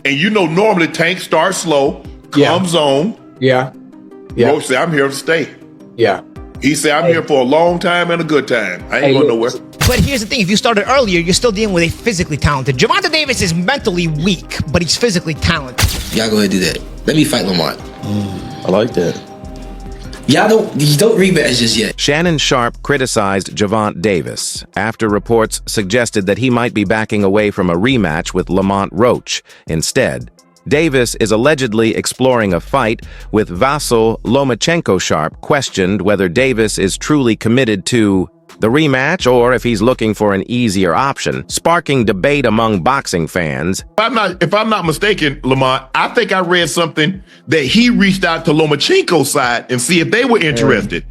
And you know, normally Tank starts slow, comes on. Yeah. Roach said, I'm here to stay. Yeah. He said, I'm here for a long time and a good time. I ain't going nowhere. But here's the thing. If you started earlier, you're still dealing with a physically talented. Gervonta Davis is mentally weak, but he's physically talented. Y'all go ahead and do that. Let me fight Lamont. I like that. Y'all don't rematch just yet. Shannon Sharpe criticized Gervonta Davis after reports suggested that he might be backing away from a rematch with Lamont Roach. Instead, Davis is allegedly exploring a fight with Vasyl Lomachenko. Sharpe questioned whether Davis is truly committed to the rematch or if he's looking for an easier option, sparking debate among boxing fans. If I'm not mistaken, Lamont, I think I read something that he reached out to Lomachenko's side and see if they were interested.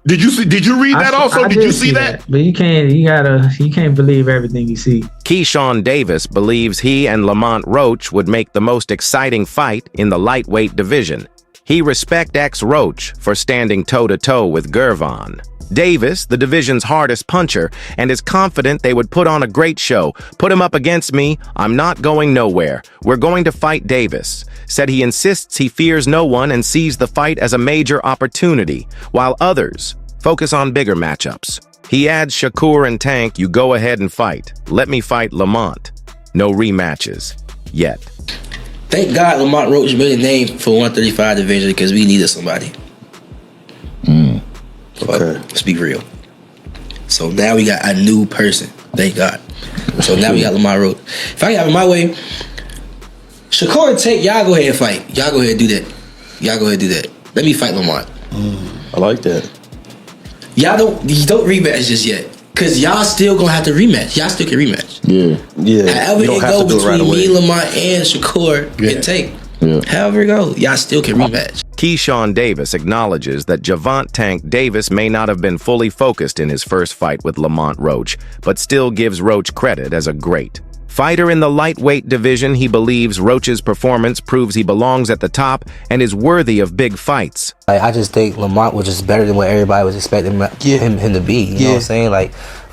Did you read that also? Did you see that? But you can't believe everything you see. Keyshawn Davis believes he and Lamont Roach would make the most exciting fight in the lightweight division. He respects Roach for standing toe-to-toe with Gervon Davis, the division's hardest puncher, and is confident they would put on a great show. Put him up against me, I'm not going nowhere. We're going to fight Davis. Said he insists he fears no one and sees the fight as a major opportunity, while others focus on bigger matchups. He adds, Shakur and Tank, you go ahead and fight. Let me fight Lamont. No rematches. Yet. Thank God Lamont Roach made a name for 135 division because we needed somebody. Okay. Let's be real. So now we got a new person. Thank God. So now we got Lamont Roach. If I got it my way, Shakur and Tank, y'all go ahead and fight. Y'all go ahead and do that. Y'all go ahead and do that. Let me fight Lamont. I like that. Y'all don't rematch just yet. Cause y'all still gonna have to rematch. Y'all still can rematch. Yeah. However it go between me, Lamont, and Shakur and Tank. Yeah. However it go, y'all still can rematch. Keyshawn Davis acknowledges that Gervonta Tank Davis may not have been fully focused in his first fight with Lamont Roach, but still gives Roach credit as a great fighter in the lightweight division. He believes Roach's performance proves he belongs at the top and is worthy of big fights. I just think Lamont was just better than what everybody was expecting him to be. You know what I'm saying? Like,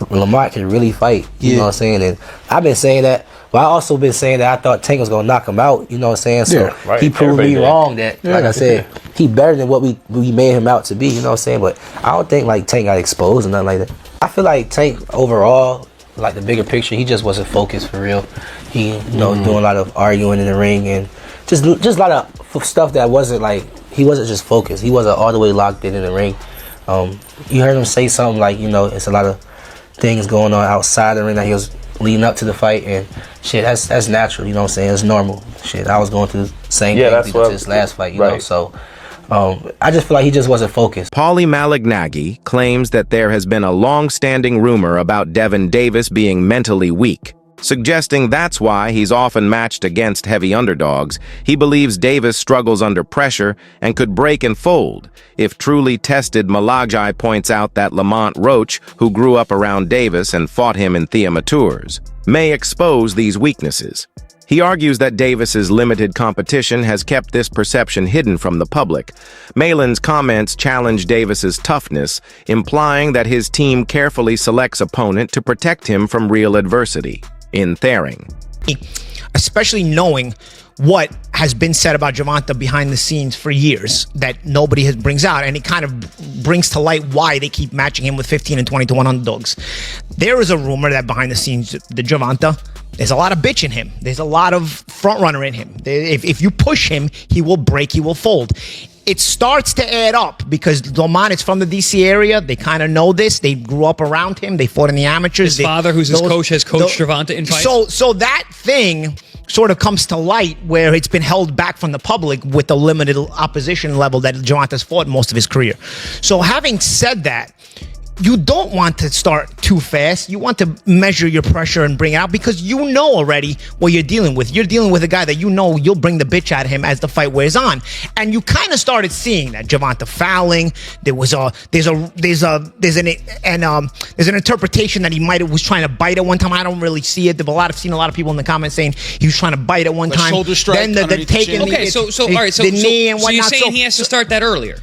Lamont can really fight. You know what I'm saying? And I've been saying that. But I also been saying that I thought Tank was gonna knock him out. You know what I'm saying? So he proved me wrong. That, like I said, he better than what we made him out to be. You know what I'm saying? But I don't think like Tank got exposed or nothing like that. I feel like Tank overall, like the bigger picture, he just wasn't focused for real. He, doing a lot of arguing in the ring and just a lot of stuff that wasn't like, he wasn't just focused. He wasn't all the way locked in the ring. You heard him say something like, it's a lot of things going on outside the ring that he was leading up to the fight, and shit, that's natural. You know what I'm saying? It's normal. Shit, I was going through the same thing to this last fight. You know, so. I just feel like he just wasn't focused. Paulie Malignaggi claims that there has been a long-standing rumor about Devin Davis being mentally weak, suggesting that's why he's often matched against heavy underdogs. He believes Davis struggles under pressure and could break and fold. If truly tested, Malignaggi points out that Lamont Roach, who grew up around Davis and fought him in theamateurs, may expose these weaknesses. He argues that Davis's limited competition has kept this perception hidden from the public. Malin's comments challenge Davis's toughness, implying that his team carefully selects opponent to protect him from real adversity. In Thering. Especially knowing what has been said about Gervonta behind the scenes for years that nobody brings out, and it kind of brings to light why they keep matching him with 15 and 20 to 1 underdogs. There is a rumor that behind the scenes, the Gervonta, there's a lot of bitch in him. There's a lot of front runner in him. If you push him, he will break, he will fold. It starts to add up because Lamont is from the DC area. They kind of know this. They grew up around him. They fought in the amateurs. His father, who's his coach, has coached Gervonta in fights. So that thing sort of comes to light where it's been held back from the public with the limited opposition level that Gervonta's fought most of his career. So having said that, you don't want to start too fast. You want to measure your pressure and bring it out because you know already what you're dealing with. You're dealing with a guy that you know you'll bring the bitch out of him as the fight wears on. And you kind of started seeing that Gervonta fouling. There's an interpretation that he was trying to bite at one time. I don't really see it. I've seen a lot of people in the comments saying he was trying to bite at one time. Shoulder strike. Then the taking okay, so all right, so the knee and whatnot. So you're saying he has to start that earlier.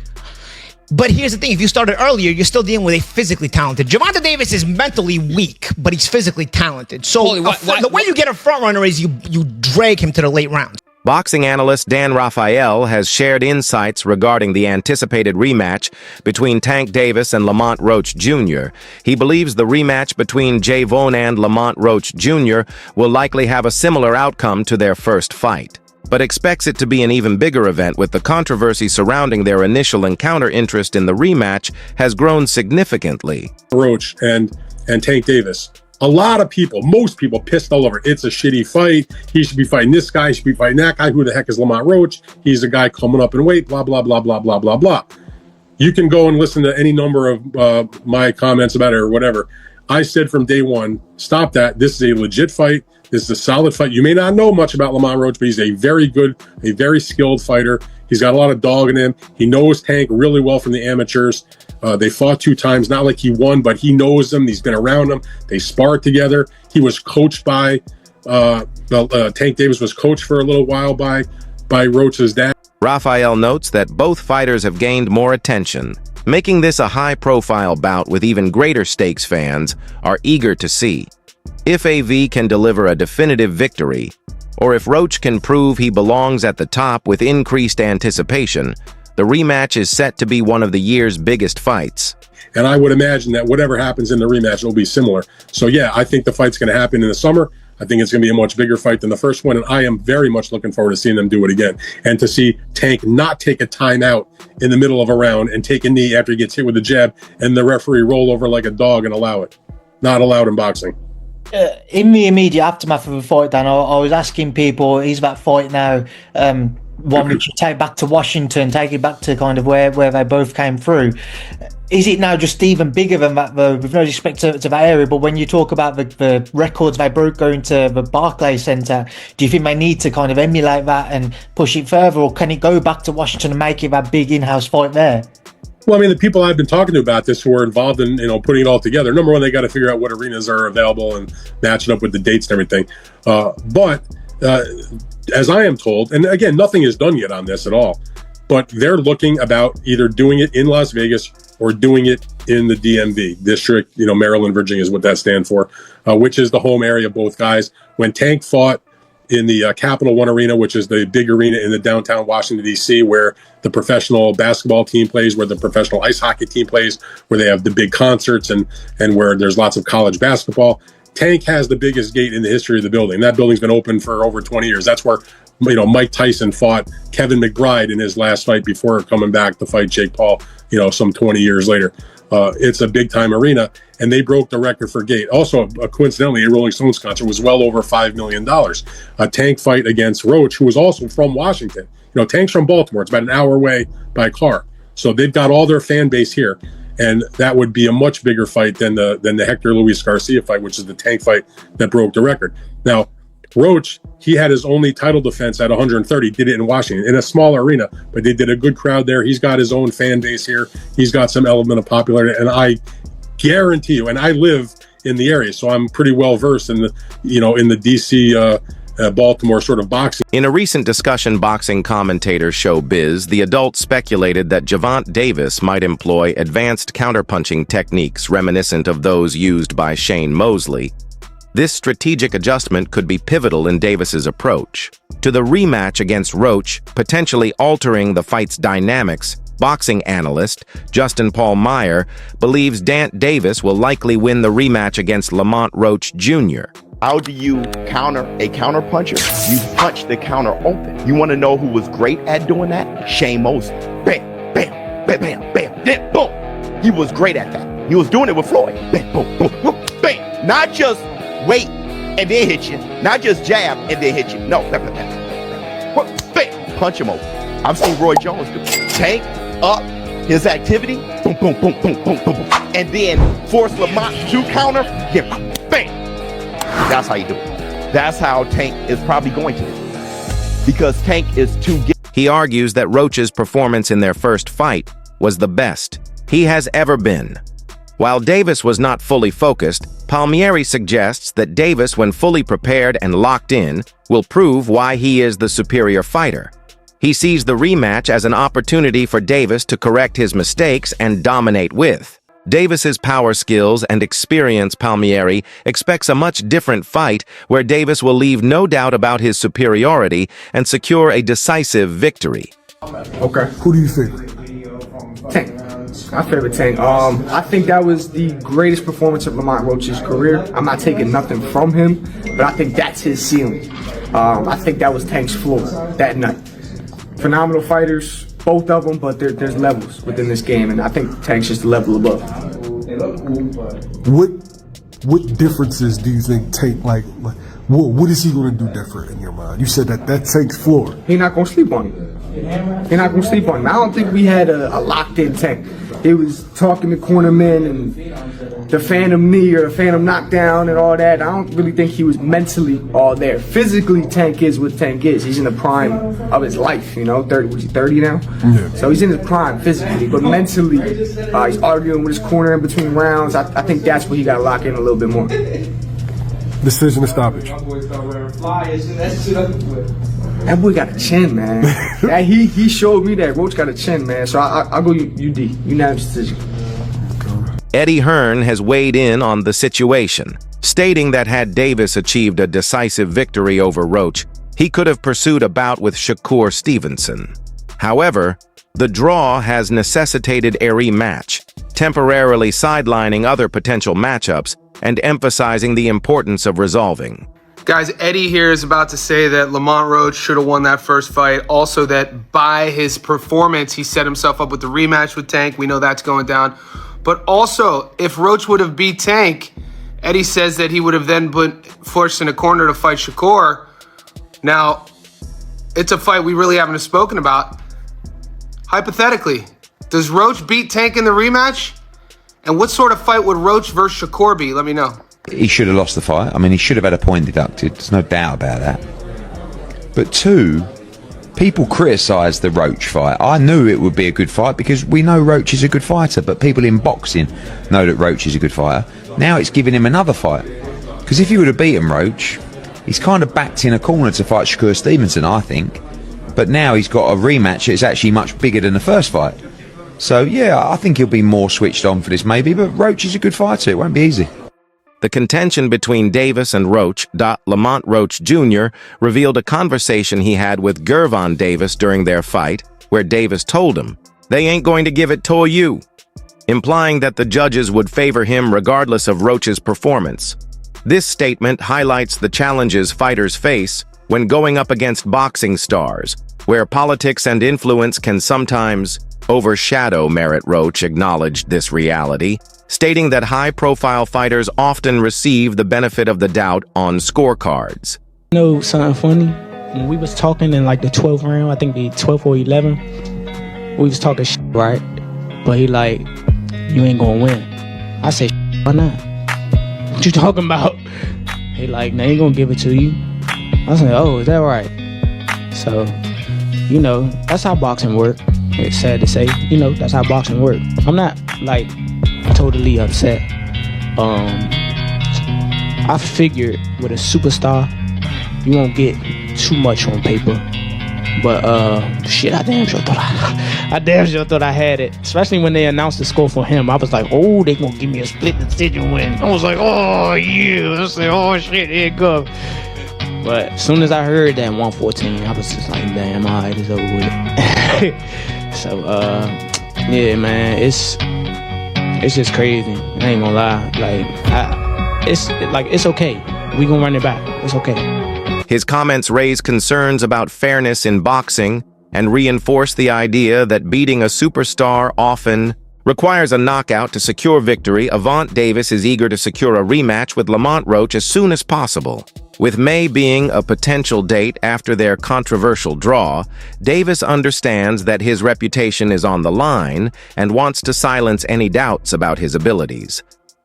But here's the thing: if you started earlier, you're still dealing with a physically talented. Gervonta Davis is mentally weak, but he's physically talented. So the way you get a front runner is you drag him to the late rounds. Boxing analyst Dan Rafael has shared insights regarding the anticipated rematch between Tank Davis and Lamont Roach Jr. He believes the rematch between Gervonta and Lamont Roach Jr. will likely have a similar outcome to their first fight, but expects it to be an even bigger event with the controversy surrounding their initial encounter. Interest in the rematch has grown significantly. Roach and Tank Davis. A lot of people, most people, pissed all over it. It's a shitty fight. He should be fighting this guy. He should be fighting that guy. Who the heck is Lamont Roach? He's a guy coming up in weight, blah, blah, blah, blah, blah, blah, blah. You can go and listen to any number of my comments about it or whatever. I said from day one, stop that. This is a legit fight. This is a solid fight. You may not know much about Lamont Roach, but he's a very good, a very skilled fighter. He's got a lot of dog in him. He knows Tank really well from the amateurs. They fought 2 times, not like he won, but he knows them. He's been around them. They sparred together. He was coached by, Tank Davis was coached for a little while by Roach's dad. Rafael notes that both fighters have gained more attention, making this a high-profile bout with even greater stakes fans are eager to see. If AV can deliver a definitive victory, or if Roach can prove he belongs at the top with increased anticipation, the rematch is set to be one of the year's biggest fights. And I would imagine that whatever happens in the rematch will be similar. So yeah, I think the fight's going to happen in the summer. I think it's going to be a much bigger fight than the first one, and I am very much looking forward to seeing them do it again. And to see Tank not take a timeout in the middle of a round and take a knee after he gets hit with a jab, and the referee roll over like a dog and allow it. Not allowed in boxing. In the immediate aftermath of the fight, Dan, I was asking people, is that fight now one we should take back to Washington, take it back to kind of where they both came through? Is it now just even bigger than that, though, with no respect to that area? But when you talk about the records they broke going to the Barclays Center, do you think they need to kind of emulate that and push it further, or can it go back to Washington and make it that big in-house fight there? Well, I mean, the people I've been talking to about this who are involved in, putting it all together, number one, they got to figure out what arenas are available and match it up with the dates and everything. But as I am told, and again, nothing is done yet on this at all, but they're looking about either doing it in Las Vegas or doing it in the DMV district, Maryland, Virginia is what that stands for, which is the home area of both guys. When Tank fought in the Capital One Arena, which is the big arena in the downtown Washington, D.C., where the professional basketball team plays, where the professional ice hockey team plays, where they have the big concerts and where there's lots of college basketball. Tank has the biggest gate in the history of the building. That building's been open for over 20 years. That's where Mike Tyson fought Kevin McBride in his last fight before coming back to fight Jake Paul, some 20 years later. It's a big-time arena, and they broke the record for gate. Also, coincidentally, a Rolling Stones concert was well over $5 million. A Tank fight against Roach, who was also from Washington. Tank's from Baltimore. It's about an hour away by car. So they've got all their fan base here, and that would be a much bigger fight than the Hector Luis Garcia fight, which is the Tank fight that broke the record. Now, Roach, he had his only title defense at 130, did it in Washington, in a small arena, but they did a good crowd there. He's got his own fan base here. He's got some element of popularity, and I guarantee you, and I live in the area, so I'm pretty well versed in the, in the DC, Baltimore sort of boxing. In a recent discussion boxing commentator show Biz, the adult speculated that Gervonta Davis might employ advanced counterpunching techniques reminiscent of those used by Shane Mosley. This strategic adjustment could be pivotal in Davis's approach to the rematch against Roach, potentially altering the fight's dynamics. Boxing analyst Justin Paul Meyer believes Dant Davis will likely win the rematch against Lamont Roach Jr. How do you counter a counter puncher? You punch the counter open. You want to know who was great at doing that? Shane Mosley. Bam, bam, bam, bam, bam, then boom. He was great at that. He was doing it with Floyd. Bam, boom, boom, boom, bam. Not just wait and then hit you. Not just jab and then hit you. No, bam, bam, bam. Bam, punch him over. I've seen Roy Jones do it. Tank up his activity. Boom, boom, boom, boom, boom, boom, boom. And then force Lamont to counter. Then bam. That's how you do it. That's how Tank is probably going to do it. Because Tank is too... He argues that Roach's performance in their first fight was the best he has ever been. While Davis was not fully focused, Palmieri suggests that Davis, when fully prepared and locked in, will prove why he is the superior fighter. He sees the rematch as an opportunity for Davis to correct his mistakes and dominate with. Davis's power skills and experience. Palmieri expects a much different fight where Davis will leave no doubt about his superiority and secure a decisive victory. Okay. Who do you think? Tank. My favorite Tank. I think that was the greatest performance of Lamont Roach's career. I'm not taking nothing from him, but I think that's his ceiling. I think that was Tank's floor that night. Phenomenal fighters, both of them, but there's levels within this game, and I think Tank's just a level above. What differences do you think Tank, what is he going to do different in your mind? You said that Tank's floor. He's not going to sleep on him. He's not going to sleep on him. I don't think we had a locked-in Tank. He was talking to corner men and the phantom knee or the phantom knockdown and all that. I don't really think he was mentally all there. Physically, Tank is what Tank is. He's in the prime of his life, 30, was he 30 now? Yeah. So he's in his prime physically, but mentally, he's arguing with his corner in between rounds. I think that's where he got to lock in a little bit more. Decision to stoppage. That boy got a chin, man. He showed me that Roach got a chin, man. So I'll go UD. Unanimous decision. Eddie Hearn has weighed in on the situation, stating that had Davis achieved a decisive victory over Roach, he could have pursued a bout with Shakur Stevenson. However, the draw has necessitated a rematch, temporarily sidelining other potential matchups and emphasizing the importance of resolving. Guys, Eddie here is about to say that Lamont Roach should have won that first fight. Also that by his performance, he set himself up with the rematch with Tank. We know that's going down. But also, if Roach would have beat Tank, Eddie says that he would have then been forced in a corner to fight Shakur. Now, it's a fight we really haven't spoken about. Hypothetically, does Roach beat Tank in the rematch? And what sort of fight would Roach versus Shakur be? Let me know. He should have lost the fight. I mean, he should have had a point deducted. There's no doubt about that. But two, people criticised the Roach fight. I knew it would be a good fight because we know Roach is a good fighter, but people in boxing know that Roach is a good fighter. Now it's giving him another fight. Because if he would have beaten Roach, he's kind of backed in a corner to fight Shakur Stevenson, I think. But now he's got a rematch that's actually much bigger than the first fight. So, yeah, I think he'll be more switched on for this maybe, but Roach is a good fighter. It won't be easy. The contention between Davis and Roach. Lamont Roach Jr. revealed a conversation he had with Gervonta Davis during their fight, where Davis told him, "They ain't going to give it to you," implying that the judges would favor him regardless of Roach's performance. This statement highlights the challenges fighters face when going up against boxing stars, where politics and influence can sometimes overshadow merit. Roach acknowledged this reality, stating that high-profile fighters often receive the benefit of the doubt on scorecards. You know something funny? When we was talking in like the 12th round, I think the 12th or 11th, we was talking shit, right? But he like, you ain't gonna win. I said, why not? What you talking about? He like, they ain't gonna give it to you. I said, oh, is that right? So, that's how boxing work. It's sad to say, that's how boxing work. I'm not like totally upset. I figured with a superstar, you won't get too much on paper. But shit, I damn sure thought I had it. Especially when they announced the score for him. I was like, oh, they gonna give me a split decision win. I was like, oh yeah. I said, oh shit, here it goes. But as soon as I heard that 114, I was just like, damn, alright, it's over with it. So yeah, man, it's just crazy. I ain't gonna lie. It's okay. We gonna run it back. It's okay. His comments raise concerns about fairness in boxing and reinforce the idea that beating a superstar often requires a knockout to secure victory. Gervonta Davis is eager to secure a rematch with Lamont Roach as soon as possible. With May being a potential date after their controversial draw, Davis understands that his reputation is on the line and wants to silence any doubts about his abilities.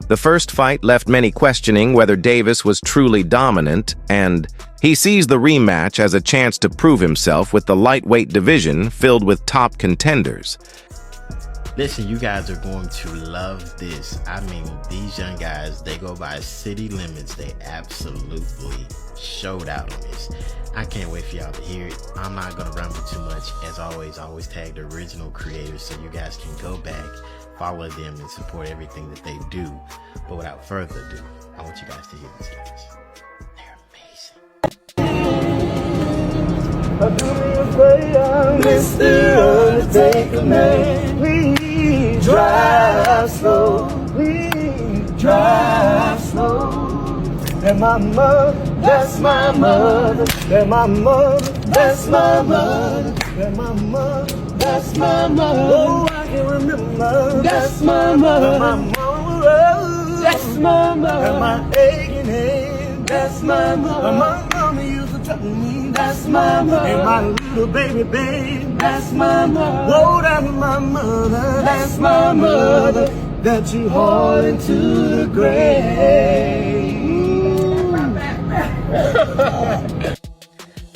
The first fight left many questioning whether Davis was truly dominant, and he sees the rematch as a chance to prove himself with the lightweight division filled with top contenders. Listen, you guys are going to love this. I mean, these young guys, they go by city limits. They absolutely showed out on this. I can't wait for y'all to hear it. I'm not going to ramble too much. As always tag the original creators so you guys can go back, follow them, and support everything that they do. But without further ado, I want you guys to hear these guys. Do me a favor, Mr. Undertaker Man. Please drive slow. Please drive slow. That's my mother. That's my mother. That's my mother. That's my mother. That's my mother. That's my mother. Oh, I can remember. That's my mother. My mother. That's my mother. And my aching head. That's my mother. My mama used to tell me. That's my mother. And my little baby. That's my mother. Oh, that's my mother. That's my mother. That you hauled into the grave.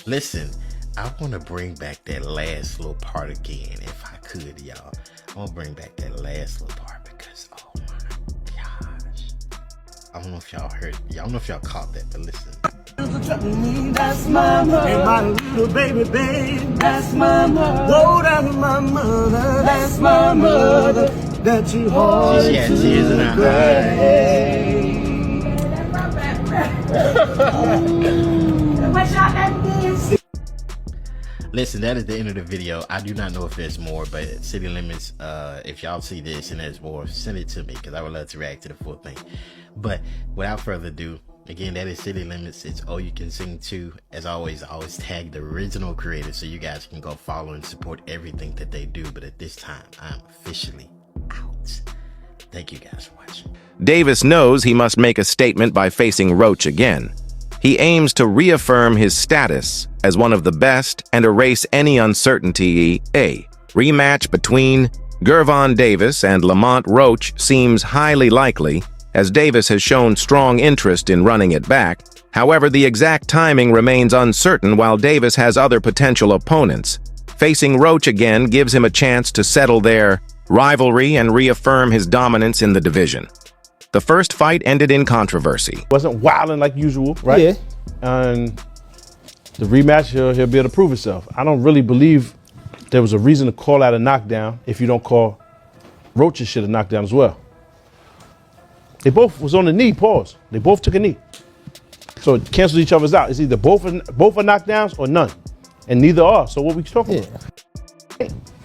Listen, I want to bring back that last little part again, if I could, y'all. I want to bring back that last little part because, oh my gosh. I don't know if y'all heard, I don't know if y'all caught that, but listen. That's my mother. And my little baby. That's my mother. Oh, that's my mother. That's my mother. That you hauled she had tears in her eyes. Listen, that is the end of the video. I do not know if there's more, but City Limits, if y'all see this and there's more, send it to me because I would love to react to the full thing. But without further ado, again, that is City Limits. It's All You Can Sing Too. As always tag the original creators so you guys can go follow and support everything that they do. But at this time, I'm officially out. Thank you guys for watching. Davis knows he must make a statement by facing Roach again. He aims to reaffirm his status as one of the best and erase any uncertainty. A rematch between Gervonta Davis and Lamont Roach seems highly likely, as Davis has shown strong interest in running it back. However, the exact timing remains uncertain while Davis has other potential opponents. Facing Roach again gives him a chance to settle their rivalry and reaffirm his dominance in the division. The first fight ended in controversy. Wasn't wilding like usual, right? Yeah. And the rematch, he'll be able to prove himself. I don't really believe there was a reason to call out a knockdown if you don't call Roach's shit a knockdown as well. They both was on the knee, pause. They both took a knee. So it cancels each other's out. It's either both are knockdowns or none. And neither are. So what we talking about?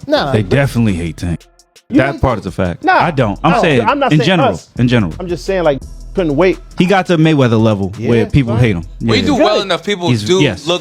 Nah, they definitely hate Tank. That part is a fact. Nah, I don't. I'm saying I'm not in saying general. us. In general. I'm just saying like couldn't wait. He got to Mayweather level where people hate him. When you do well enough, people look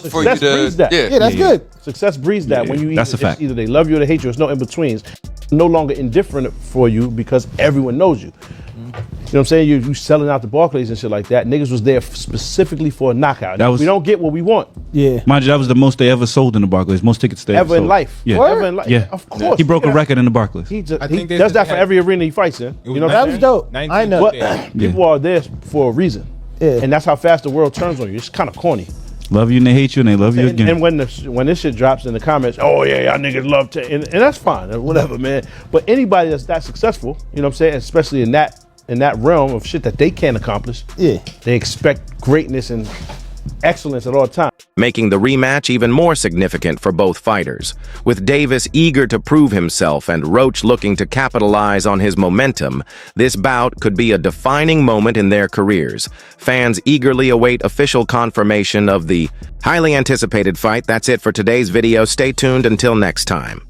for you to. Yeah, that's good. Success breeds that. When you that's a fact. Either they love you or they hate you. There's no in betweens. No longer indifferent for you because everyone knows you. You know what I'm saying? You selling out the Barclays and shit like that. Niggas was there specifically for a knockout. We don't get what we want. Yeah. Mind you, that was the most they ever sold in the Barclays. Most tickets they ever in life. Yeah. Ever in life. Yeah. Of course. He broke a record in the Barclays. He does that for every arena he fights in. You know that was dope. I know. People are there for a reason. Yeah. And that's how fast the world turns on you. It's kind of corny. Love you and they hate you and they love you again. And when this shit drops in the comments, oh yeah, y'all niggas love to, and that's fine, whatever, man. But anybody that's that successful, you know what I'm saying, especially in that realm of shit that they can't accomplish, they expect greatness and excellence at all times. Making the rematch even more significant for both fighters. With Davis eager to prove himself and Roach looking to capitalize on his momentum, this bout could be a defining moment in their careers. Fans eagerly await official confirmation of the highly anticipated fight. That's it for today's video. Stay tuned until next time.